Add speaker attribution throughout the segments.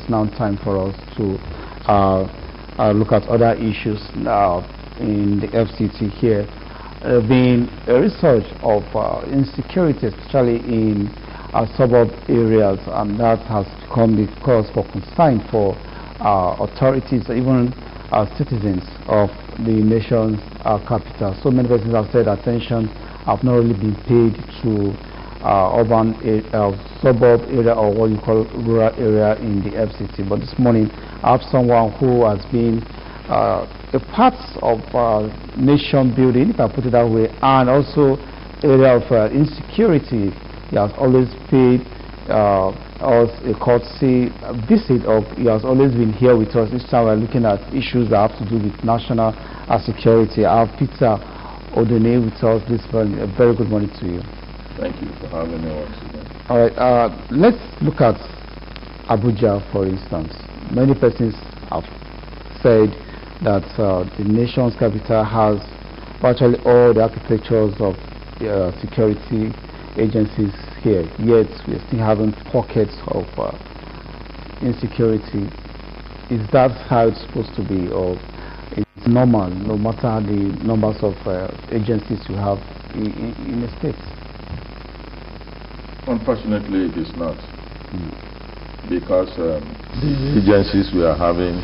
Speaker 1: it's now time for us to look at other issues in the FCT here. Been a research of insecurity, especially in suburb areas, and that has become the cause for concern for authorities, even citizens of the nation's capital. So many persons have said attention have not really been paid to urban suburb area, or what you call rural area in the FCT. But this morning I have someone who has been a part of nation building, if I put it that way, and also area of insecurity. He has always paid us a courtesy visit, or he has always been here with us. Each time we're looking at issues that have to do with national security. I have Peter Odene with us this morning. A very good morning to you.
Speaker 2: Thank you for having me once again.
Speaker 1: All right, let's look at Abuja, for instance. Many persons have said that the nation's capital has virtually all the architectures of security agencies here, yet we're still having pockets of insecurity. Is that how it's supposed to be, or it's normal no matter the numbers of agencies you have in a state?
Speaker 2: Unfortunately, it is not. Because the agencies we are having,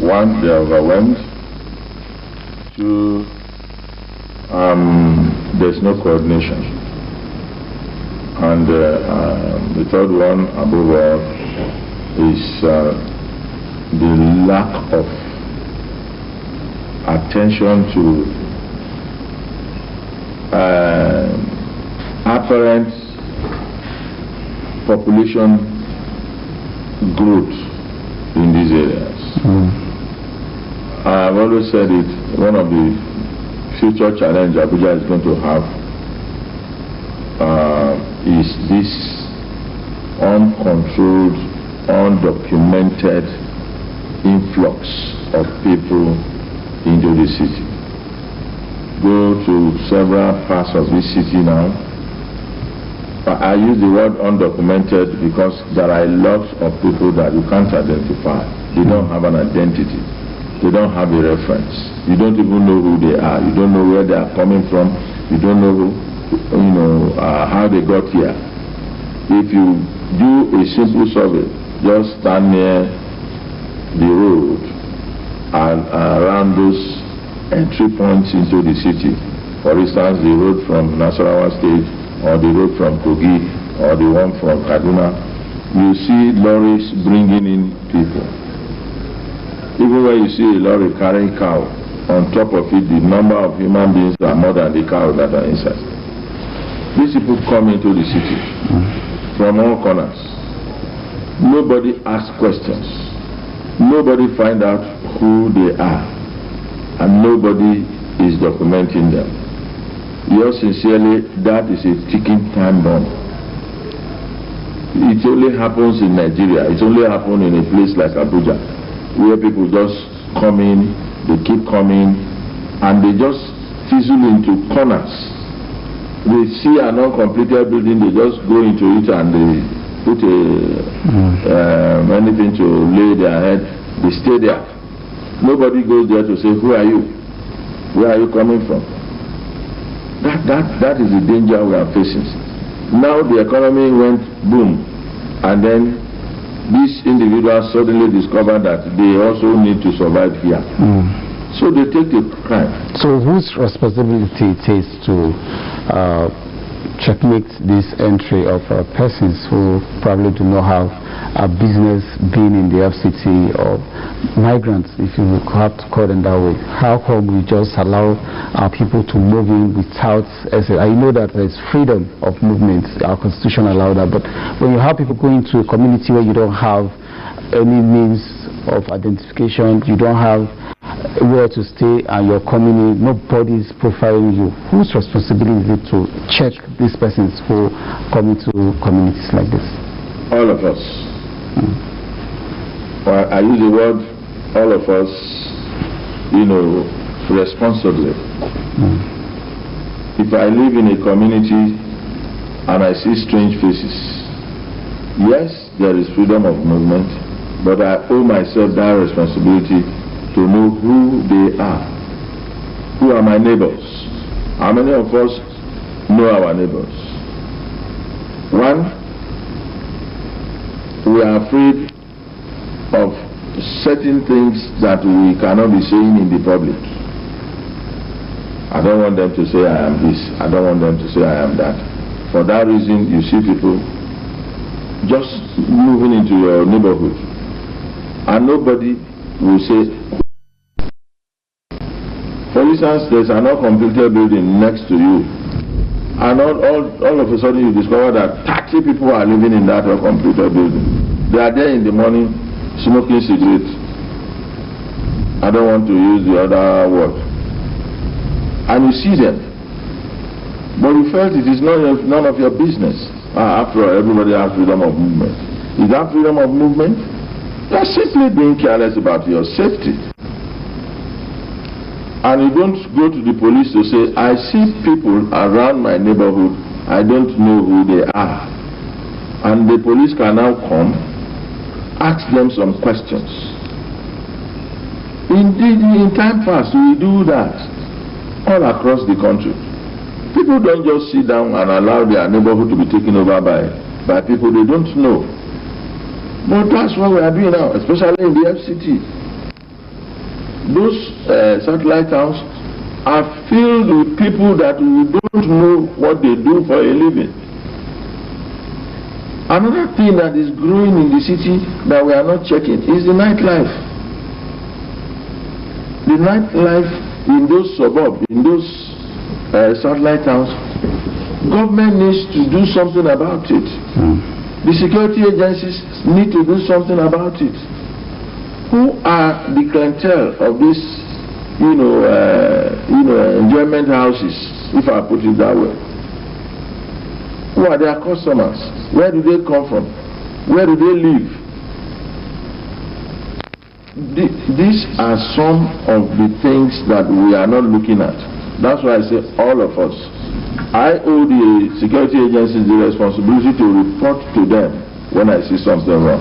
Speaker 2: one, they are overwhelmed. Two, there's no coordination. And the third one, above all, is the lack of attention to apparent population growth in these areas. I've always said it, one of the future challenges Abuja is going to have is this uncontrolled, undocumented influx of people into the city. Go to several parts of this city now. I use the word undocumented because there are lots of people that you can't identify. They don't have an identity. They don't have a reference. You don't even know who they are. You don't know where they are coming from. You don't know how they got here. If you do a simple survey, just stand near the road and around those entry points into the city. For instance, the road from Nasarawa State, or the road from Kogi, or the one from Kaduna, you see lorries bringing in people. Even when you see a lorry carrying cow, on top of it, the number of human beings are more than the cows that are inside. These people come into the city from all corners. Nobody asks questions. Nobody finds out who they are. And nobody is documenting them. Yours sincerely, that is a ticking time bomb. It only happens in Nigeria. It only happens in a place like Abuja, where people just come in, they keep coming, and they just fizzle into corners. They see an uncompleted building, they just go into it and they put anything to lay their head, they stay there. Nobody goes there to say, who are you? Where are you coming from? That is the danger we are facing. Now the economy went boom, and then these individuals suddenly discover that they also need to survive here. So they take the crime.
Speaker 1: So whose responsibility it is to checkmate this entry of persons who probably do not have a business being in the FCT, or migrants, if you have to call them that way? How come we just allow our people to move in without essay? I know that there's freedom of movement, our constitution allows that, but when you have people going to a community where you don't have any means of identification, you don't have where to stay, and you're coming in, nobody is profiling you, whose responsibility is it to check these persons who come into communities like this?
Speaker 2: All of us. Well, I use the word all of us, responsibly. If I live in a community and I see strange faces, yes, there is freedom of movement, but I owe myself that responsibility to know who they are. Who are my neighbors? How many of us know our neighbors? One, we are afraid of certain things that we cannot be saying in the public. I don't want them to say I am this. I don't want them to say I am that. For that reason, you see people just moving into your neighborhood, and nobody will say. For instance, there's an uncompleted building next to you, and all of a sudden you discover that 30 people are living in that uncompleted building. They are there in the morning smoking cigarettes. I don't want to use the other word. And you see them, but you felt it is none of your business. After all, everybody has freedom of movement. Is that freedom of movement? You are simply being careless about your safety. And you don't go to the police to say, I see people around my neighborhood, I don't know who they are. And the police can now come, ask them some questions. Indeed, in time past, we do that all across the country. People don't just sit down and allow their neighborhood to be taken over by people they don't know. But that's what we are doing now, especially in the FCT. Those satellite towns are filled with people that we don't know what they do for a living. Another thing that is growing in the city that we are not checking is the nightlife. The nightlife in those suburbs, in those satellite towns, government needs to do something about it. The security agencies need to do something about it. Who are the clientele of these, enjoyment houses, if I put it that way? Who are their customers? Where do they come from? Where do they live? These are some of the things that we are not looking at. That's why I say all of us. I owe the security agencies the responsibility to report to them when I see something wrong.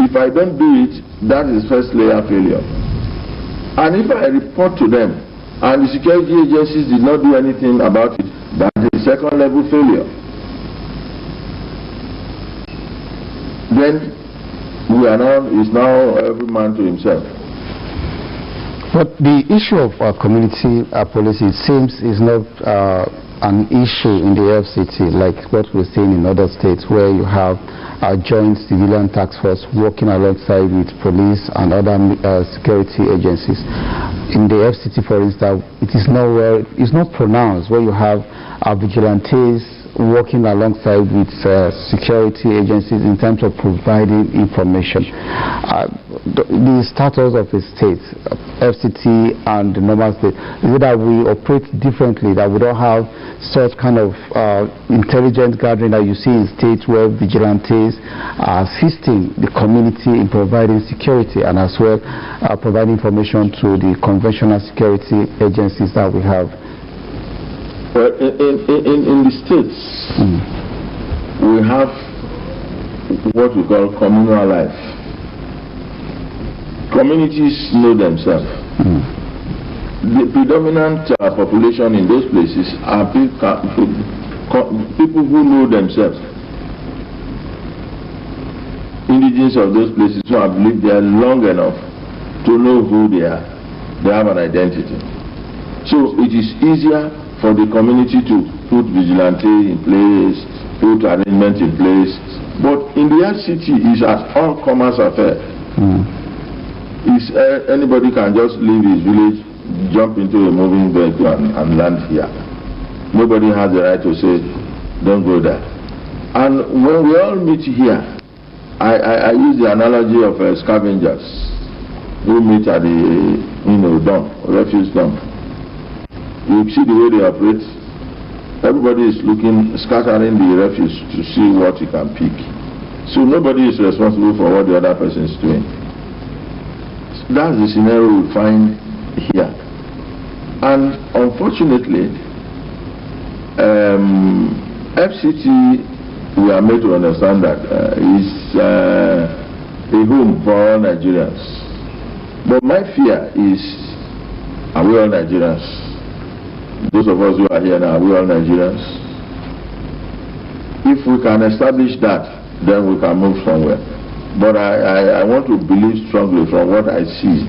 Speaker 2: If I don't do it, that is first layer failure. And if I report to them and the security agencies did not do anything about it, that is second level failure. Then is now every man to himself.
Speaker 1: But the issue of community policy seems is not an issue in the FCT like what we're seeing in other states where you have a joint civilian task force working alongside with police and other security agencies. In the FCT, for instance, it's not pronounced where you have vigilantes working alongside with security agencies in terms of providing information. The status of the state, FCT and the normal state, is it that we operate differently, that we don't have such kind of intelligence gathering that you see in states where vigilantes are assisting the community in providing security and as well providing information to the conventional security agencies that we have?
Speaker 2: Well, in the states, we have what we call communal life. Communities know themselves. The predominant population in those places are people who know themselves. Indigenous of those places who have lived there long enough to know who they are. They have an identity. So it is easier for the community to put vigilante in place, put arrangement in place. But in the FCT, it's an all-commerce affair. Anybody can just leave his village, jump into a moving vehicle and land here. Nobody has the right to say, don't go there. And when we all meet here, I use the analogy of scavengers who meet at the dump, refuse dump. You see the way they operate. Everybody is scattering the refuse to see what he can pick. So nobody is responsible for what the other person is doing. That's the scenario we find here. And unfortunately, FCT we are made to understand that it's a home for all Nigerians. But my fear is, are we all Nigerians? Those of us who are here now, are we all Nigerians? If we can establish that, then we can move somewhere. But I want to believe strongly from what I see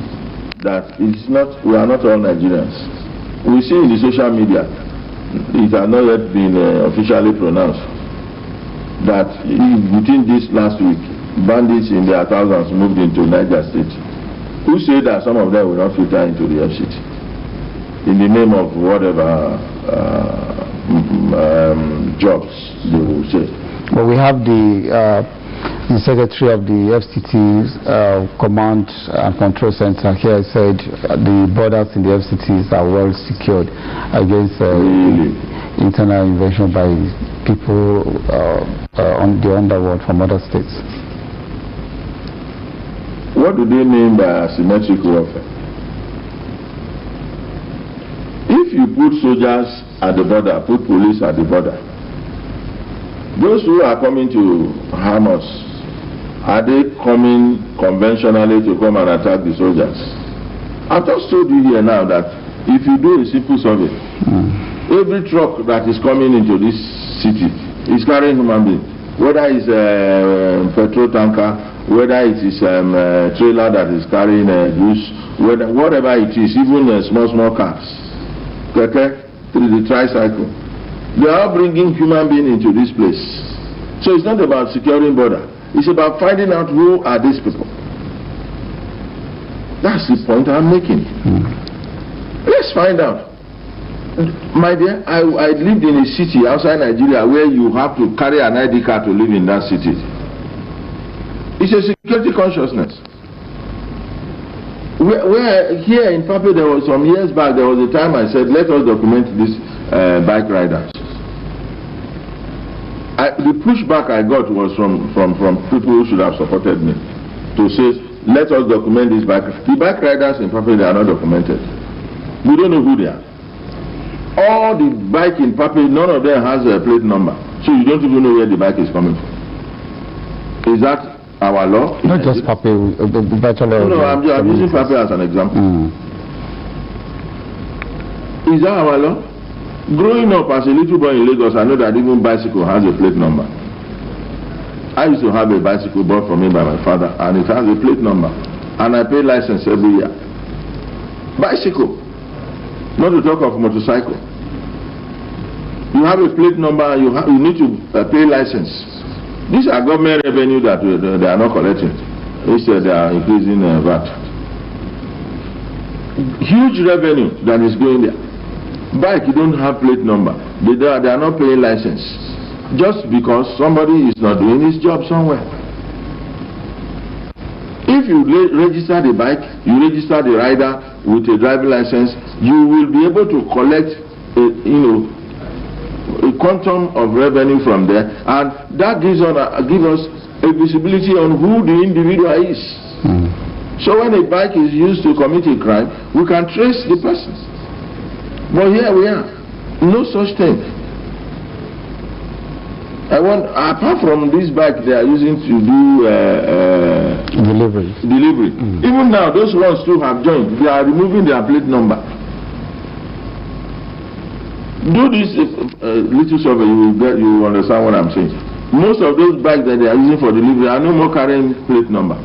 Speaker 2: that we are not all Nigerians. We see in the social media, it has not yet been officially pronounced, that within this last week, bandits in their thousands moved into Niger State. Who say that some of them will not filter into the FCT in the name of whatever jobs they will say?
Speaker 1: Well, we have the secretary of the FCT's Command and Control Center here said the borders in the FCTs are well secured against internal invasion by people on the underworld from other states.
Speaker 2: What do they mean by asymmetric warfare? If you put soldiers at the border, put police at the border, those who are coming to harm us, are they coming conventionally to come and attack the soldiers? I've just told you here now that if you do a simple survey, every truck that is coming into this city is carrying human beings. Whether it's a petrol tanker, whether it is a trailer that is carrying goods, whatever it is, even small cars, the tricycle, they are all bringing human beings into this place. So it's not about securing border. It's about finding out who are these people. That's the point I'm making. Let's find out. My dear, I lived in a city outside Nigeria where you have to carry an ID card to live in that city. It's a security consciousness. Where here in Pape, there was some years back, there was a time I said, let us document these bike riders. The pushback I got was from people who should have supported me to say, let us document these bike riders. The bike riders in Pape, they are not documented. We don't know who they are. All the bike in Pape, none of them has a plate number. So you don't even know where the bike is coming from. Is that our law?
Speaker 1: Not just Pape, virtually.
Speaker 2: No, I'm using Pape as an example. Is that our law? Growing up as a little boy in Lagos, I know that even bicycle has a plate number. I used to have a bicycle bought for me by my father, and it has a plate number, and I pay license every year. Bicycle, not to talk of motorcycle. You have a plate number, you need to pay license. These are government revenue that they are not collecting. Instead, they are increasing VAT. Huge revenue that is going there. Bike, you don't have plate number. They are not paying license. Just because somebody is not doing his job somewhere. If you register the bike, you register the rider with a driving license, you will be able to collect a quantum of revenue from there, and that gives us a visibility on who the individual is. So when a bike is used to commit a crime, we can trace the person. But here we are, no such thing. Apart from this bike they are using to do delivery. Even now, those ones too have joined. They are removing their plate number. Do this little survey, you will understand what I'm saying. Most of those bikes that they are using for delivery are no more carrying plate number.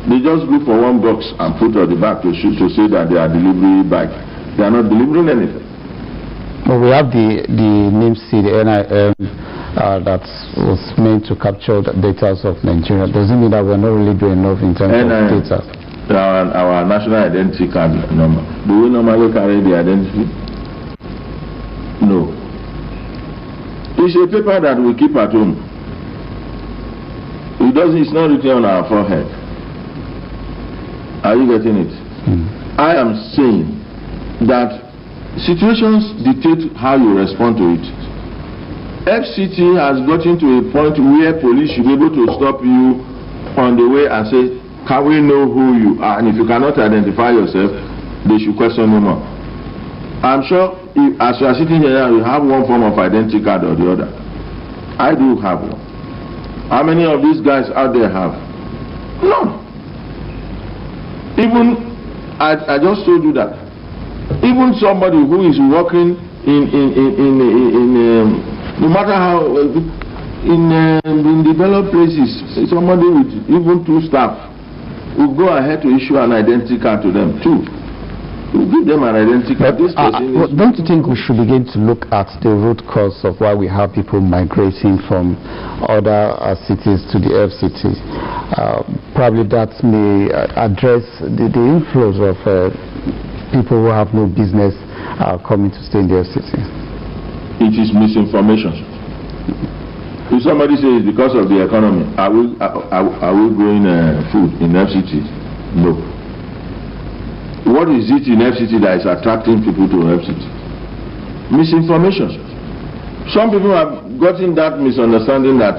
Speaker 2: They just look for one box and put on the back to say that they are delivery bike. They are not delivering anything.
Speaker 1: Well, we have the NIMC, the NIM, that was meant to capture the data of Nigeria. Does it mean that we're not really doing enough in terms of data?
Speaker 2: Our national identity card number. Do we normally carry the identity? No. It's a paper that we keep at home. It's not written on our forehead. Are you getting it? I am saying that situations dictate how you respond to it. FCT has gotten to a point where police should be able to stop you on the way and say, can we know who you are? And if you cannot identify yourself, they should question you more. I'm sure as you are sitting here, you have one form of identity card or the other. I do have one. How many of these guys out there have? None. Even, I just told you that. Even somebody who is working no matter how, in developed places, somebody with even 2 staff will go ahead to issue an identity card to them too. We'll give them an identity card.
Speaker 1: Don't you think we should begin to look at the root cause of why we have people migrating from other cities to the FCT? Probably that may address the inflows of people who have no business coming to stay in the FCT.
Speaker 2: It is misinformation. If somebody says because of the economy, are we growing food in FCT? No. What is it in FCT that is attracting people to FCT? Misinformation. Some people have gotten that misunderstanding that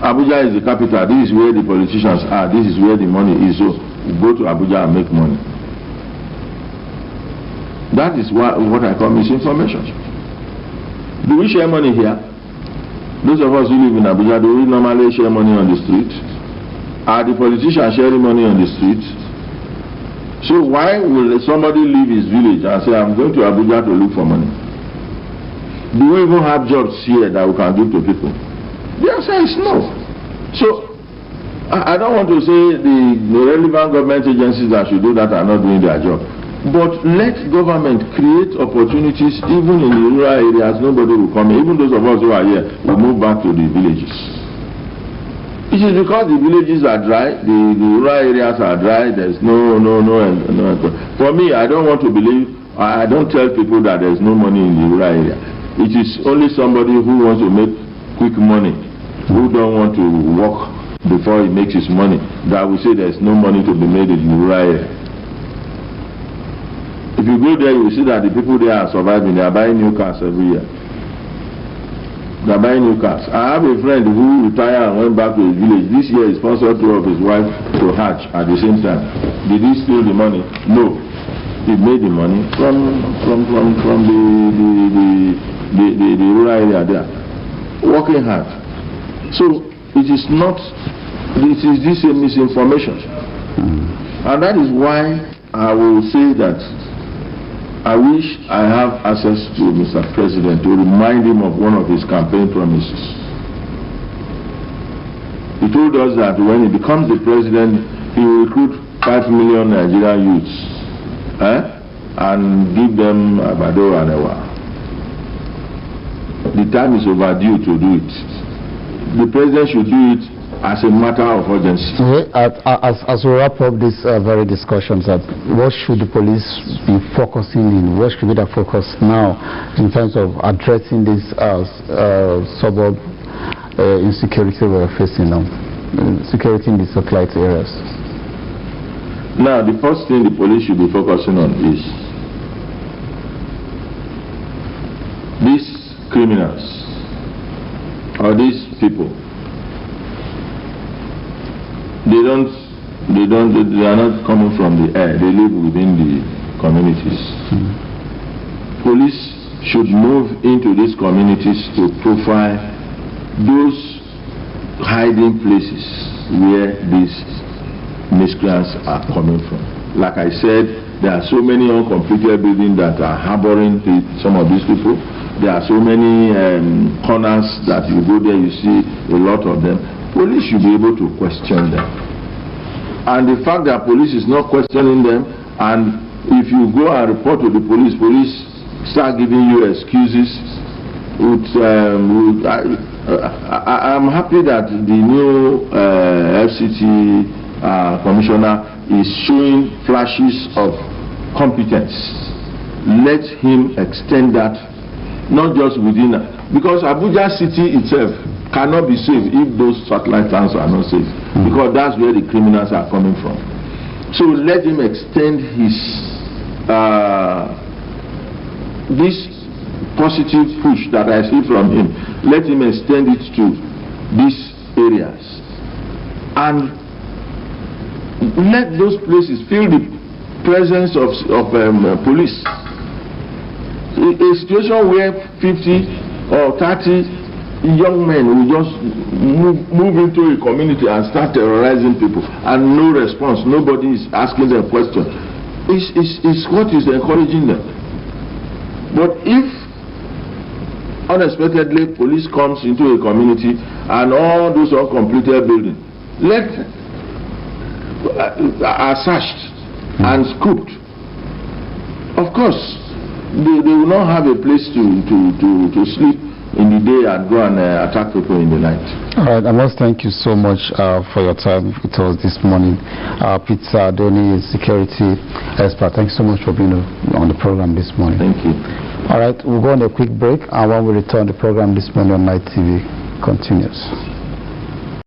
Speaker 2: Abuja is the capital, this is where the politicians are, this is where the money is, so go to Abuja and make money. That is what I call misinformation. Do we share money here? Those of us who live in Abuja, do we normally share money on the street? Are the politicians sharing money on the street? So why will somebody leave his village and say, I'm going to Abuja to look for money? Do we even have jobs here that we can give to people? The answer is no. So I don't want to say the relevant government agencies that should do that are not doing their job. But let government create opportunities even in the rural areas. Nobody will come in. Even those of us who are here will move back to the villages. It is because the villages are dry, the rural areas are dry, there's no. For me, I don't want to believe, I don't tell people that there's no money in the rural area. It is only somebody who wants to make quick money, who don't want to work before he makes his money, that will say there's no money to be made in the rural area. If you go there, you will see that the people there are surviving. They are buying new cars every year. They are buying new cars. I have a friend who retired and went back to his village. This year he sponsored 2 of his wife to Hajj at the same time. Did he steal the money? No. He made the money from the rural area there. Working hard. So it is not, this is a misinformation. And that is why I will say that I wish I have access to Mr. President to remind him of one of his campaign promises. He told us that when he becomes the president, he will recruit 5 million Nigerian youths and give them Abado and Ewa. The time is overdue to do it. The president should do it as a matter of urgency. As we wrap up this very discussions, what should the police be focusing in? What should be the focus now in terms of addressing this suburb insecurity we're facing now, security in the satellite areas? Now, the first thing the police should be focusing on is these criminals or these people. They are not coming from the air. They live within the communities. Police should move into these communities to profile those hiding places where these miscreants are coming from. Like I said, there are so many uncompleted buildings that are harboring some of these people. There are so many corners that you go there, you see a lot of them. Police should be able to question them. And the fact that police is not questioning them, and if you go and report to the police, police start giving you excuses. I'm happy that the new FCT commissioner is showing flashes of competence. Let him extend that, not just within, because Abuja city itself cannot be safe if those satellite towns are not safe, because that's where the criminals are coming from. So let him extend his this positive push that I see from him. Let him extend it to these areas, and let those places feel the presence of police. A situation where 50 or 30 young men will just move into a community and start terrorizing people, and no response. Nobody is asking them questions. It's what is encouraging them. But if unexpectedly police comes into a community and all those uncompleted buildings are searched and scooped, of course they will not have a place to sleep in the day and go and attack people in the night.
Speaker 1: All right, I must thank you so much for your time with us this morning. Peter Adoni, security expert. Thanks so much for being on the program this morning.
Speaker 2: Thank you.
Speaker 1: All right, we'll go on a quick break, and when we return, the program this morning on Night TV continues.